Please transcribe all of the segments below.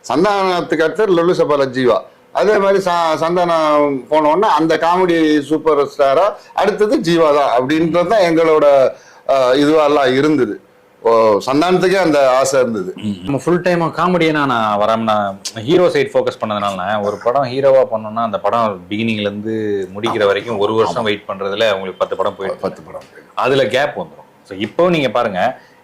சந்தானத்துக்கு அடுத்து லொல்லு சபால ஜீவா. அதே மாதிரி சந்தானம் போனோன்னா அந்த காமெடி சூப்பர் ஸ்டாரா அடுத்தது ஜீவா தான் அப்படின்றது தான் எங்களோட இதுவெல்லாம் இருந்தது. சந்தானத்துக்கே அந்த ஆசை இருந்தது. நம்ம ஃபுல் டைம் காமெடியா நான் வராம ஹீரோ சைட் ஃபோக்கஸ் பண்ணதுனால ஒரு படம் ஹீரோவா பண்ணோம்னா அந்த படம் பிகினிங்ல இருந்து முடிக்கிற வரைக்கும் ஒரு வருஷம் வெயிட் பண்றதுல உங்களுக்கு 10 படம் போயிடும். 10 படம் அதுல கேப் வந்துடும். ஸோ இப்போ நீங்க பாருங்க,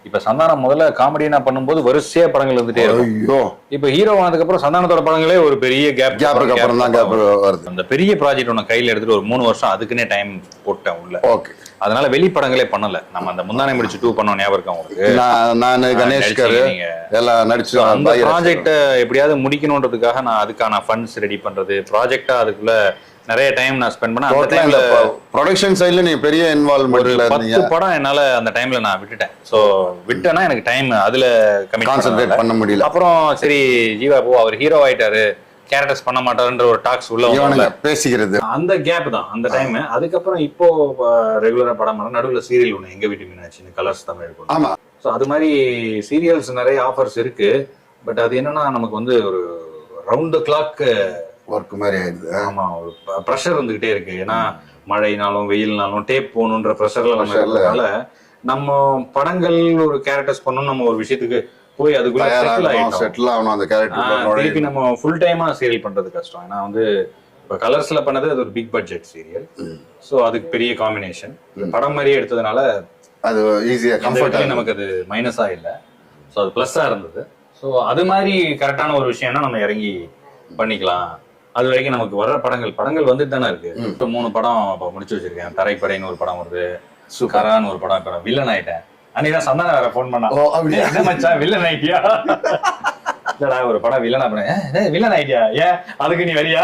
இப்ப சந்தானம் முதல்ல காமெடியா பண்ணும்போது வரிசையா படங்கள் வந்துட்டே இருக்கும். இப்ப ஹீரோ ஆனதுக்கு அப்புறம் சந்தானத்தோட படங்களே ஒரு பெரிய கேப் அப்புறம் தான் கேப் வருது. அந்த பெரிய ப்ராஜெக்ட் ஒன்று கையில எடுத்துட்டு ஒரு 3 வருஷம் அதுக்குன்னே டைம் போட்டேன் உள்ள. ஓகே. அதனால வெளிப்படங்களே பண்ணல. நம்ம அந்த முந்தானை முடிச்சு 2 பண்ணோம், ஞாபகம் இருக்கா உங்களுக்கு? நான் கணேஷ்கர் எல்லாம் நடிச்சு அந்த ப்ராஜெக்டை எப்படியாவது முடிக்கணுன்றதுக்காக நான் அதுக்கான ஃபண்ட்ஸ் ரெடி பண்றது, ப்ராஜெக்டா அதுக்குள்ள நிறைய டைம் நான் ஸ்பெண்ட் பண்ணேன். அந்த டைம்ல ப்ரொடக்ஷன் சைடுல நீ பெரிய இன்வால்வ்மென்ட்ல இருந்தீங்க. 10 படம் என்னால அந்த டைம்ல நான் விட்டுட்டேன். சோ விட்டேன்னா எனக்கு டைம் அதுல கான்சென்ட்ரேட் பண்ண முடியல. அப்புறம் சரி ஜீவா போ அவர் ஹீரோ ஆயிட்டாரு, கேரக்டர்ஸ் பண்ண மாட்டாருன்ற ஒரு டாக்ஸ் உள்ள பேசிக்கிறது. அந்த கேப் தான் அந்த டைம். அதுக்கப்புறம் இப்போ ரெகுலரா படம் பண்ண நடுவில் சீரியல் ஒன்று எங்க வீட்டு மீனாட்சி கலர்ஸ் தமிழ் இருக்கும். ஆமா. ஸோ அது மாதிரி சீரியல்ஸ் நிறைய ஆஃபர்ஸ் இருக்கு. பட் அது என்னன்னா நமக்கு வந்து ஒரு ரவுண்ட் த கிளாக் ஒர்க் மாதிரி ஆயிடுது. ஆமா, ஒரு ப்ரெஷர் வந்துகிட்டே இருக்கு. ஏன்னா மழைனாலும் வெயில்னாலும் டேப் போகணுன்ற ப்ரெஷர்ல நம்ம இருக்கிறதுனால நம்ம படங்கள் ஒரு கேரக்டர்ஸ் பண்ணணும், நம்ம ஒரு விஷயத்துக்கு போய் அதுக்குள்ள செட்டில் ஆகணும். அந்த கேரக்டர் திருப்பி நம்ம ஃபுல் டைமா சீரியல் பண்றது கஷ்டம். ஏன்னா வந்து இப்போ கலர்ஸ்ல பண்ணது அது ஒரு பிக் பட்ஜெட் சீரியல். ஸோ அதுக்கு பெரிய காம்பினேஷன். படம் மாதிரியே எடுத்ததுனால அது ஈஸியா கம்ஃபர்டா நமக்கு அது மைனஸா இல்லை. ஸோ அது பிளஸ்ஸா இருந்தது. ஸோ அது மாதிரி கரெக்டான ஒரு விஷயம்னா நம்ம இறங்கி பண்ணிக்கலாம். அது வரைக்கும் நமக்கு வர்ற படங்கள் வந்துட்டு தானே இருக்கு. இப்போ 3 படம் இப்போ முடிச்சு வச்சிருக்கேன். தரைப்படைன்னு ஒரு படம் வருது, சுகரான்னு ஒரு படம். இப்போ வில்லன் ஆயிட்டேன். அன்னைக்குதான் சந்தானம் வேற போன் பண்ணா, என்ன மச்சான் வில்லன் ஆயிட்டியா? இல்லடா ஒரு படம் வில்லனா பண்ண, வில்லன் ஆயிட்டியா, ஏன் அதுக்கு நீ வரியா?